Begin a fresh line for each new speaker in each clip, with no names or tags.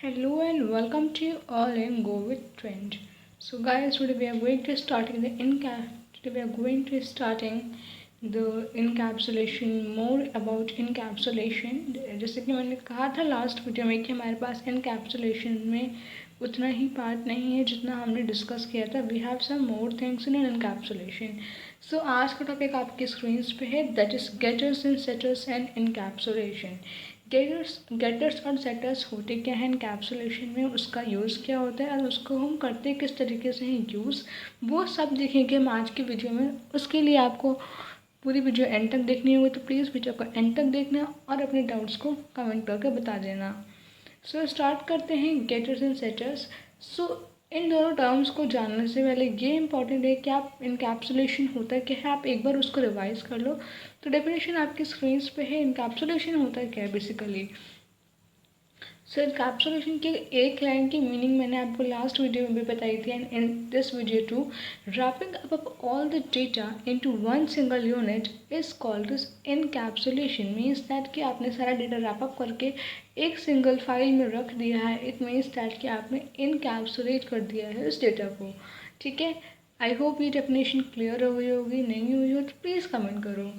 Hello and welcome to you all in Go with Trend. So guys, today we are going to starting the encapsulation, more about encapsulation. जैसे कि मैंने कहा था last video में कि हमारे पास encapsulation में उतना ही पार्ट नहीं है जितना हमने डिस्कस किया था. We have some more things in encapsulation. So आज का टॉपिक आपकी स्क्रीन पे है, that is getters and setters and encapsulation. Getters और सेटर्स होते क्या है इनकैप्सुलेशन में, उसका यूज़ क्या होता है और उसको हम करते किस तरीके से हैं यूज़, वो सब देखेंगे हम आज की वीडियो में. उसके लिए आपको पूरी वीडियो एंड तक देखनी होगी, तो प्लीज़ वीडियो को एंड तक देखना और अपने डाउट्स को कमेंट करके बता देना. सो स्टार्ट करते हैं गेटर्स एंड सेटर्स. सो इन दोनों टर्म्स को जानने से पहले ये इंपॉर्टेंट है कि आप इनकैप्सुलेशन होता है क्या है, आप एक बार उसको रिवाइज कर लो. तो डेफिनेशन आपकी स्क्रीन पे है. इनकैप्सुलेशन होता है क्या है बेसिकली. सो इनकैप्सुलेशन की एक लाइन की मीनिंग मैंने आपको लास्ट वीडियो में भी बताई थी, and in this video too, wrapping up all the data into one single unit is called this encapsulation. Means that कि आपने सारा डेटा रैप अप करके एक सिंगल फाइल में रख दिया है. इट मीन्स दैट कि आपने इनकैप्सुलेट कर दिया है उस डेटा को. ठीक है, आई होप ये डेफिनेशन क्लियर हो गई होगी. नहीं हुई हो तो प्लीज़ कमेंट करो.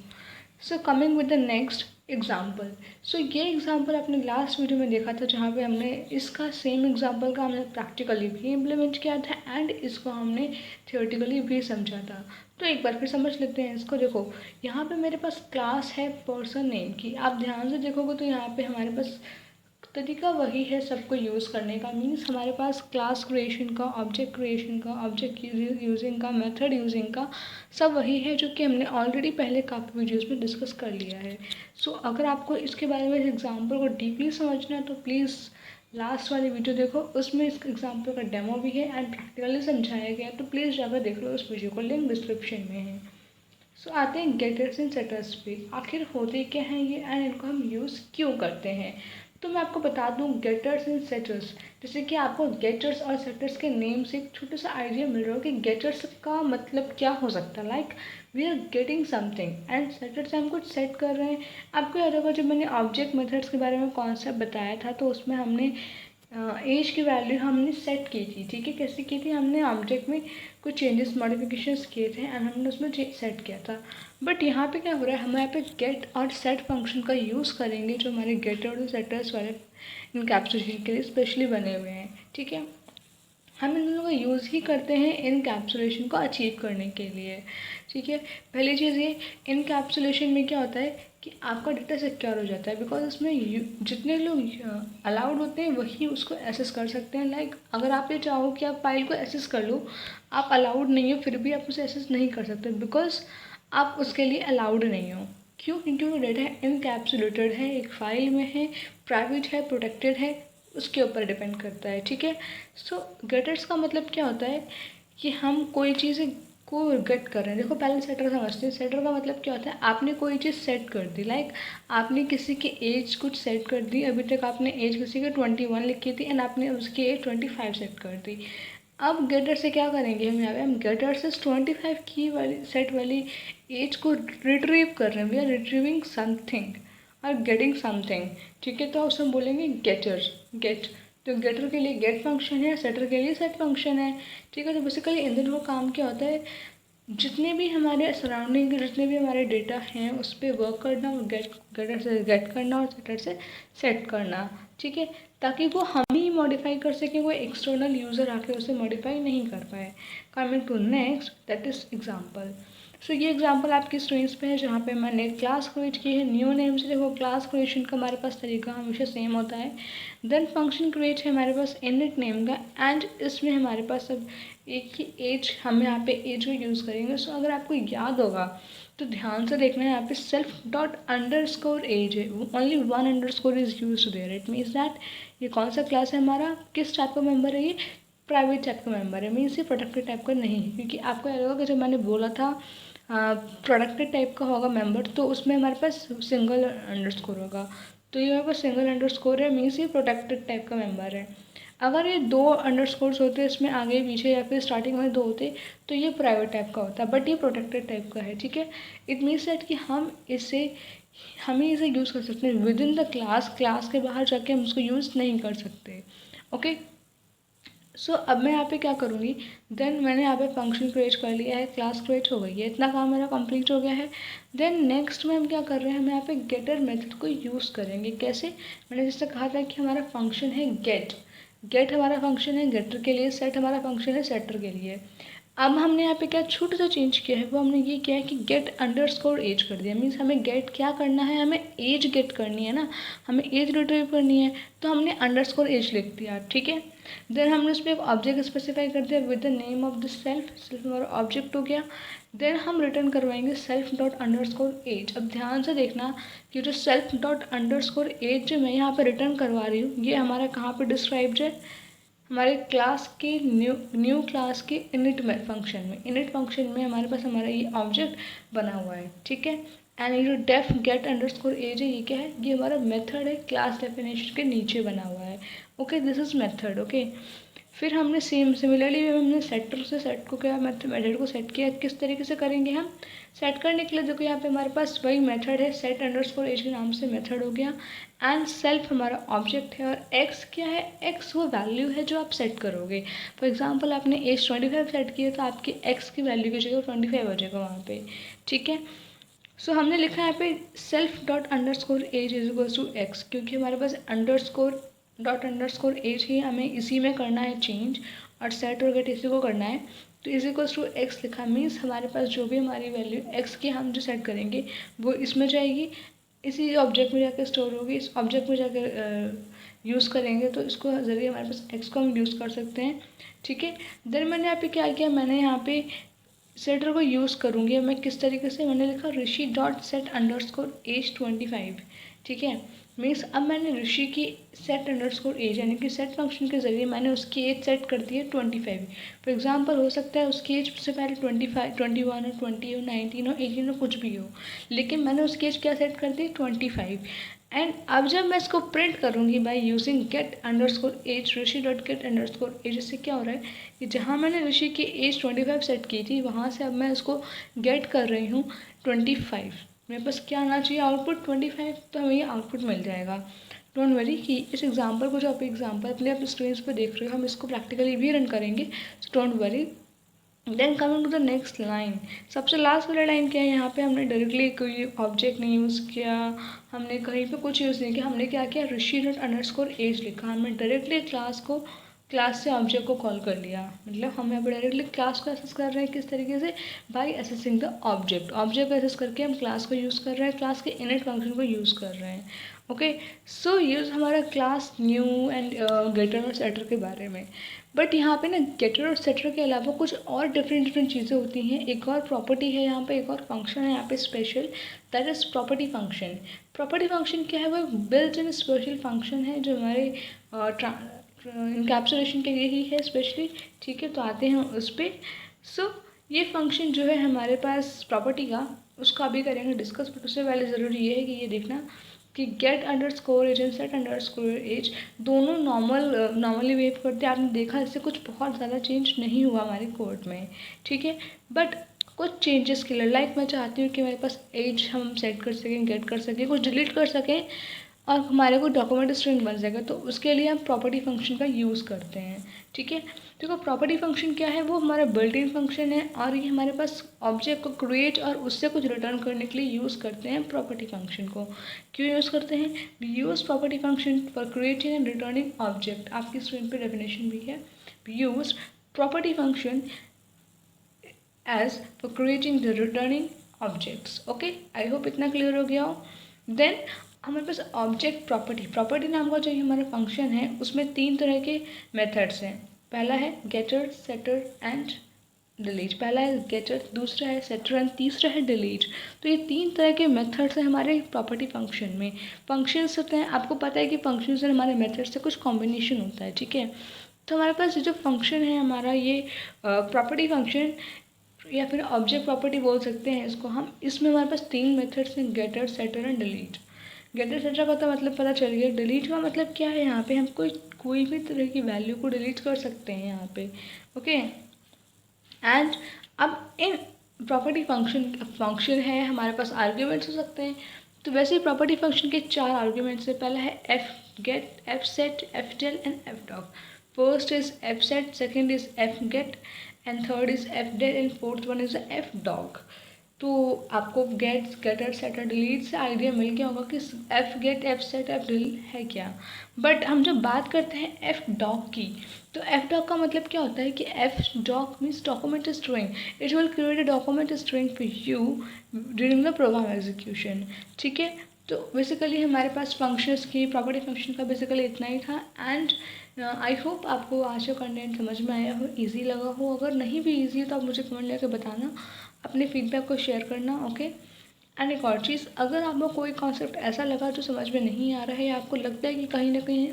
So coming with the next example. So ये एग्जाम्पल आपने लास्ट वीडियो में देखा था, जहाँ पे हमने इसका सेम एग्जाम्पल का हमने प्रैक्टिकली भी इम्प्लीमेंट किया था एंड इसको हमने थियोरेटिकली भी समझा था. तो एक बार फिर समझ लेते हैं इसको. देखो, यहाँ पे मेरे पास क्लास है पर्सन नेम की. आप ध्यान से देखोगे तो यहाँ पे हमारे पास तरीका वही है सबको यूज़ करने का. मीन्स हमारे पास क्लास क्रिएशन का, ऑब्जेक्ट क्रिएशन का, ऑब्जेक्ट यूजिंग का, मेथड यूजिंग का सब वही है जो कि हमने ऑलरेडी पहले काफ़ी वीडियोस में डिस्कस कर लिया है. सो अगर आपको इसके बारे में इस एग्जाम्पल को डीपली समझना है तो प्लीज़ लास्ट वाली वीडियो देखो, उसमें इस एग्जाम्पल का डेमो भी है एंड प्रैक्टिकली समझाया गया है. तो प्लीज़ जाकर देख लो उस वीडियो को, लिंक डिस्क्रिप्शन में है. सो आते हैं गेटर्स एंड सेटर्स पे. आखिर होते क्या हैं ये एंड इनको हम यूज़ क्यों करते हैं. तो मैं आपको बता दूं गेटर्स एंड सेटर्स. जैसे कि आपको गेटर्स और सेटर्स के नेम से एक छोटा सा आइडिया मिल रहा हो कि गेटर्स का मतलब क्या हो सकता है. Like we are getting something and setters हम कुछ सेट कर रहे हैं. आपको याद होगा जब मैंने ऑब्जेक्ट मेथड्स के बारे में कॉन्सेप्ट बताया था, तो उसमें हमने एज की वैल्यू हमने सेट की थी. ठीक है, कैसे की थी, हमने ऑब्जेक्ट में कुछ चेंजेस मॉडिफिकेशंस किए थे एंड हमने उसमें सेट किया था. बट यहाँ पे क्या हो रहा है, हम यहाँ पे गेट और सेट फंक्शन का यूज़ करेंगे जो हमारे गेटर और सेटर्स वाले इनकैप्सुलेशन के लिए स्पेशली बने हुए हैं. ठीक है, हम इन दोनों का यूज़ ही करते हैं इनकैप्सुलेशन को अचीव करने के लिए. ठीक है, पहली चीज़ ये, इनकैप्सुलेशन में क्या होता है कि आपका डेटा सिक्योर हो जाता है. बिकॉज उसमें जितने लोग अलाउड होते हैं वही उसको एक्सेस कर सकते हैं. लाइक अगर आप ये चाहो कि आप फाइल को एक्सेस कर लो, आप अलाउड नहीं हो फिर भी आप उसे एक्सेस नहीं कर सकते, बिकॉज आप उसके लिए अलाउड नहीं हो. क्यों? क्योंकि वो डेटा इनकैप्सुलेटेड है, एक फाइल में है, प्राइवेट है, प्रोटेक्टेड है, उसके ऊपर डिपेंड करता है. ठीक है, सो गेटर्स का मतलब क्या होता है कि हम कोई चीज़ को गेट कर रहे हैं. देखो पहले सेटर समझते हैं. सेटर का मतलब क्या होता है, आपने कोई चीज़ सेट कर दी. लाइक आपने किसी की एज कुछ सेट कर दी. अभी तक आपने एज किसी की 21 लिखी थी एंड आपने उसकी एज 25 सेट कर दी. अब गेटर से क्या करेंगे, हम यहाँ पे हम गेटर से 25 की वाली सेट वाली एज को रिट्रीव कर रहे हैं. वी आर रिट्रीविंग समथिंग और गेटिंग समथिंग. ठीक है, तो उसमें बोलेंगे गेटर, गेट. तो गेटर के लिए गेट फंक्शन है, सेटर के लिए सेट फंक्शन है. ठीक है, तो बेसिकली इन दोनों का काम क्या होता है, जितने भी हमारे सराउंडिंग के जितने भी हमारे डेटा हैं उस पर वर्क करना और गेटर से गेट करना और सेटर से सेट करना. ठीक है, ताकि वो हम ही मॉडिफाई कर सकें, कोई एक्सटर्नल यूज़र आके उसे मॉडिफाई नहीं कर पाए. Coming to next, that is example. So ये एग्जाम्पल आपकी स्क्रीन पे है जहाँ पे मैंने क्लास क्रिएट की है न्यू नेम से. देखो क्लास क्रिएशन का हमारे पास तरीका हमेशा सेम होता है. देन फंक्शन क्रिएट है हमारे पास इनिट नेम का एंड इसमें हमारे पास अब एक ही एज, हम यहाँ पे एज को यूज़ करेंगे. सो अगर आपको याद होगा तो ध्यान से देखना है, यहाँ पे self dot underscore age है, only one underscore is use there. It means that ये कौन सा क्लास है हमारा, किस टाइप का मेंबर है, ये प्राइवेट टाइप का मेंबर है. मीन्स ये प्रोटेक्टेड टाइप का नहीं है. क्योंकि आपको याद होगा कि जब मैंने बोला था प्रोटेक्टेड टाइप का होगा मेंबर, तो उसमें हमारे पास सिंगल अंडरस्कोर होगा. तो ये हमारे पास सिंगल अंडरस्कोर है, मीन्स ये प्रोटेक्टेड टाइप का मेंबर है. अगर ये दो अंडरस्कोर्स होते इसमें आगे पीछे या फिर स्टार्टिंग में दो होते तो ये प्राइवेट टाइप का होता, बट ये प्रोटेक्टेड टाइप का है. ठीक है, इट मीन्स दैट कि हम इसे यूज़ कर सकते हैं with in the class. Class के बाहर जाके हम उसको यूज़ नहीं कर सकते. ओके। सो अब मैं यहाँ पे क्या करूँगी, देन मैंने यहाँ पे फंक्शन क्रिएट कर लिया है, क्लास क्रिएट हो गई है, इतना काम मेरा कंप्लीट हो गया है। देन नेक्स्ट में हम क्या कर रहे हैं, हम यहाँ पे गेटर मेथड को यूज़ करेंगे। कैसे, मैंने जैसे कहा था कि हमारा फंक्शन है गेट, गेट हमारा फंक्शन है गेटर के लिए, सेट हमारा फंक्शन है सेटर के लिए। अब हमने यहाँ पे क्या छोटा सा चेंज किया है, वो हमने ये किया है कि गेट अंडरस्कोर एज कर दिया। मीन्स हमें गेट क्या करना है, हमें एज गेट करनी है ना, हमें एज रिट्रीव करनी है, तो हमने अंडरस्कोर एज लिख दिया, ठीक है। देन हमने उसमें एक ऑब्जेक्ट स्पेसिफाई कर दिया with the name of the self, self हमारा ऑब्जेक्ट हो गया। देन हम रिटर्न करवाएंगे सेल्फ डॉट अंडरस्कोर एज। अब ध्यान से देखना कि जो सेल्फ डॉट अंडरस्कोर एज जो मैं यहाँ पे रिटर्न करवा रही हूँ, ये हमारा कहाँ पे डिस्क्राइब्ड है, हमारे क्लास के न्यू क्लास के इनिट में फंक्शन में, इनिट फंक्शन में हमारे पास हमारा ये ऑब्जेक्ट बना हुआ है, ठीक है। एंड ये जो डेफ गेट अंडरस्कोर एज है, ये क्या है, ये हमारा मेथड है, क्लास डेफिनेशन के नीचे बना हुआ है। Okay, this is method. Okay, फिर हमने सिमिलरली हमने सेटर से सेट को क्या मेथड को सेट किया। किस तरीके से करेंगे हम सेट करने के लिए, देखो यहाँ पे हमारे पास वही मेथड है, सेट अंडरस्कोर एज के नाम से मेथड हो गया। एंड सेल्फ हमारा ऑब्जेक्ट है, और एक्स क्या है, एक्स वो वैल्यू है जो आप सेट करोगे। फॉर एग्जांपल आपने एज 25 सेट किया, तो आपकी एक्स की वैल्यू की जगह 25 हो जाएगा वहाँ पे, ठीक है। सो हमने लिखा है यहाँ पे self dot underscore age is equals to X, क्योंकि हमारे पास अंडरस्कोर डॉट अंडरस्कोर एज ही हमें इसी में करना है चेंज, और सेट और गेट इसी को करना है। तो इज इक्वल्स टू एक्स लिखा, मीन्स हमारे पास जो भी हमारी वैल्यू एक्स की हम जो सेट करेंगे वो इसमें जाएगी, इसी ऑब्जेक्ट में जाकर स्टोर होगी, इस ऑब्जेक्ट में जाकर यूज़ करेंगे, तो इसको ज़रिए हमारे पास एक्स को हम यूज़ कर सकते हैं, ठीक है। देन मैंने यहाँ पे क्या किया, मैंने यहाँ पे सेटर को यूज़ करूँगी। मैं किस तरीके से, मैंने लिखा ऋषि डॉट सेट अंडरस्कोर एज 25, ठीक है। मीन्स अब मैंने ऋषि की सेट अंडरस्कोर एज यानी कि सेट फंक्शन के जरिए मैंने उसकी एज सेट कर दी है 25। फॉर एग्जांपल हो सकता है उसकी एज से पहले 25, 21 हो, 20 हो, 19 हो, 18 हो, कुछ भी हो, लेकिन मैंने उसकी एज क्या सेट कर दी, 25। एंड अब जब मैं इसको प्रिंट करूँगी by using get underscore age Rishi dot get underscore age, इससे क्या हो रहा है कि जहाँ मैंने ऋषि की एज 25 सेट की थी, वहाँ से अब मैं इसको गेट कर रही हूँ 25। मेरे पास क्या आना चाहिए, आउटपुट 25, तो हमें ये आउटपुट मिल जाएगा। डोंट वरी कि इस एग्जाम्पल को जो आप एग्जाम्पल अपने स्क्रीन पर देख रहे हो, हम इसको प्रैक्टिकली भी रन करेंगे, so don't worry. Then coming to the next line, सबसे लास्ट वाला लाइन क्या है, यहाँ पे हमने डायरेक्टली कोई ऑब्जेक्ट नहीं यूज़ किया, हमने कहीं पे कुछ यूज़ नहीं किया, हमने क्या किया, ऋषि डॉट अंडरस्कोर एज लिखा, हमने डायरेक्टली क्लास से ऑब्जेक्ट को कॉल कर लिया। मतलब हम यहाँ पर डायरेक्टली क्लास को एक्सेस कर रहे हैं, किस तरीके से, बाय एसेसिंग द ऑब्जेक्ट को एक्सेस करके हम क्लास को यूज़ कर रहे हैं, क्लास के इनिट फंक्शन को यूज़ कर रहे हैं। ओके, सो यूज़ हमारा क्लास न्यू एंड गेटर और सेटर के बारे में। बट यहाँ पे ना गेटर और सेटर के अलावा कुछ और डिफरेंट चीज़ें होती हैं। एक और प्रॉपर्टी है यहाँ पे, एक और फंक्शन है यहाँ पे special, that is property function. Property function क्या है, वो बिल्ट इन स्पेशल फंक्शन है जो हमारे इनकैप्सुलेशन के लिए ही है स्पेशली, ठीक है। तो आते हैं उस पर। सो ये फंक्शन जो है हमारे पास प्रॉपर्टी का, उसको अभी करेंगे डिस्कस, बट उससे पहले ज़रूरी ये है कि ये देखना कि get underscore age and set underscore age दोनों नॉर्मली वेव करते हैं। आपने देखा इससे कुछ बहुत ज़्यादा चेंज नहीं हुआ हमारे कोड में, ठीक है। बट कुछ चेंजेस के लिए, लाइक मैं चाहती हूँ कि मेरे पास एज हम सेट कर सकें, गेट कर सकें, कुछ डिलीट कर सकें, और हमारे को डॉक्यूमेंट स्ट्रिंग बन जाएगा, तो उसके लिए हम प्रॉपर्टी फंक्शन का यूज़ करते हैं, ठीक है। देखो प्रॉपर्टी फंक्शन क्या है, वो हमारा बिल्ट इन फंक्शन है, और ये हमारे पास ऑब्जेक्ट को क्रिएट और उससे कुछ रिटर्न करने के लिए यूज़ करते हैं प्रॉपर्टी फंक्शन को। क्यों यूज़ करते हैं, we use property function for creating and returning object. आपकी स्क्रीन पे डेफिनेशन भी है, we use property function as for creating the returning objects. Okay, I hope इतना क्लियर हो गया हो। देन हमारे पास ऑब्जेक्ट प्रॉपर्टी नाम का जो हमारा फंक्शन है, उसमें 3 तरह के मेथड्स हैं। पहला है गेटर, सेटर एंड डिलीट। पहला है गेटर, दूसरा है सेटर एंड तीसरा है डिलीट। तो ये 3 तरह के मेथड्स हैं हमारे प्रॉपर्टी फंक्शन में। फंक्शंस होते हैं, आपको पता है कि फंक्शंस और हमारे मेथड्स से कुछ कॉम्बिनेशन होता है, ठीक है। तो हमारे पास जो फंक्शन है हमारा, ये प्रॉपर्टी फंक्शन या फिर ऑब्जेक्ट प्रॉपर्टी बोल सकते हैं इसको हम। इसमें हमारे पास 3 मेथड्स हैं, getter, setter and delete. Getter setter का तो मतलब पता चल गया। डिलीट का मतलब क्या है, यहाँ पे हम कोई भी तरह की वैल्यू को डिलीट कर सकते हैं यहाँ पे, ओके। एंड अब इन प्रॉपर्टी फंक्शन है, हमारे पास आर्ग्यूमेंट्स हो सकते हैं, तो वैसे प्रॉपर्टी फंक्शन के 4 आर्ग्यूमेंट्स है। पहला है F get, F set, F del and F doc. First is F set, second is F get and third is F del and fourth one is F doc. तो आपको get, getter, setter, delete से idea मिल गया होगा कि F get, F set, F delete है क्या। But हम जब बात करते हैं एफ डॉग की, तो एफ डॉग का मतलब क्या होता है कि F dog means document string. It will create a document string for you during the program execution. ठीक है, तो बेसिकली हमारे पास फंक्शंस की, प्रॉपर्टी फंक्शन का बेसिकली इतना ही था। एंड आई होप आपको आज का कंटेंट समझ में आया हो, ईजी लगा हो। अगर नहीं भी ईजी है तो आप मुझे कमेंट करके बताना, अपने फीडबैक को शेयर करना। ओके, एंड एक और चीज़, अगर आपको कोई कॉन्सेप्ट ऐसा लगा जो समझ में नहीं आ रहा है या आपको लगता है कि कहीं ना कहीं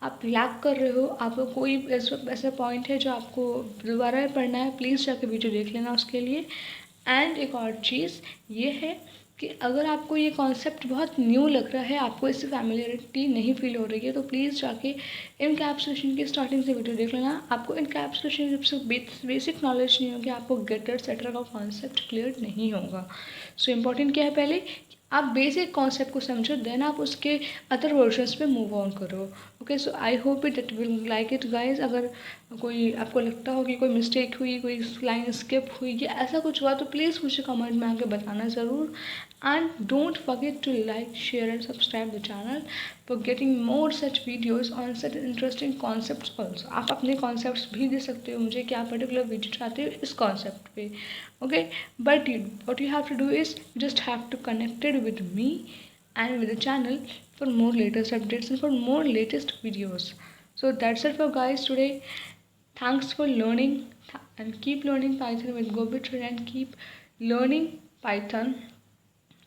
आप लैक कर रहे हो, आपको कोई ऐसा पॉइंट है जो आपको दोबारा पढ़ना है, प्लीज़ जाकर वीडियो देख लेना उसके लिए। एंड एक और चीज़ ये है कि अगर आपको ये कॉन्सेप्ट बहुत न्यू लग रहा है, आपको इससे फैमिलियरिटी नहीं फील हो रही है, तो प्लीज़ जाके इनकैप्सुलेशन की स्टार्टिंग से वीडियो देख लेना। आपको इनकैप्सुलेशन जब से बेसिक नॉलेज नहीं होगी, आपको गेटर सेटर का कॉन्सेप्ट क्लियर नहीं होगा। सो इम्पॉर्टेंट क्या है, पहले आप बेसिक कॉन्सेप्ट को समझो, देन आप उसके अदर वर्जन्स पे मूव ऑन करो। Okay, so I hope it that will like it guys. अगर कोई आपको लगता हो कि कोई मिस्टेक हुई, कोई लाइन स्किप हुई या ऐसा कुछ हुआ, तो प्लीज़ मुझे कमेंट में आके बताना ज़रूर। And don't forget to like, share and subscribe the channel for getting more such videos on such interesting concepts also. आप अपने कॉन्सेप्ट्स भी दे सकते हो मुझे, क्या पर्टिकुलर वीडियो चाहते हो इस कॉन्सेप्ट पे। Okay, but what you have to do is you just have to connect it with me and with the channel for more latest updates and for more latest videos. So that's it for guys today. Thanks for learning and keep learning Python with GoBitTrain and keep learning Python.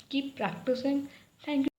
Keep practicing. Thank you.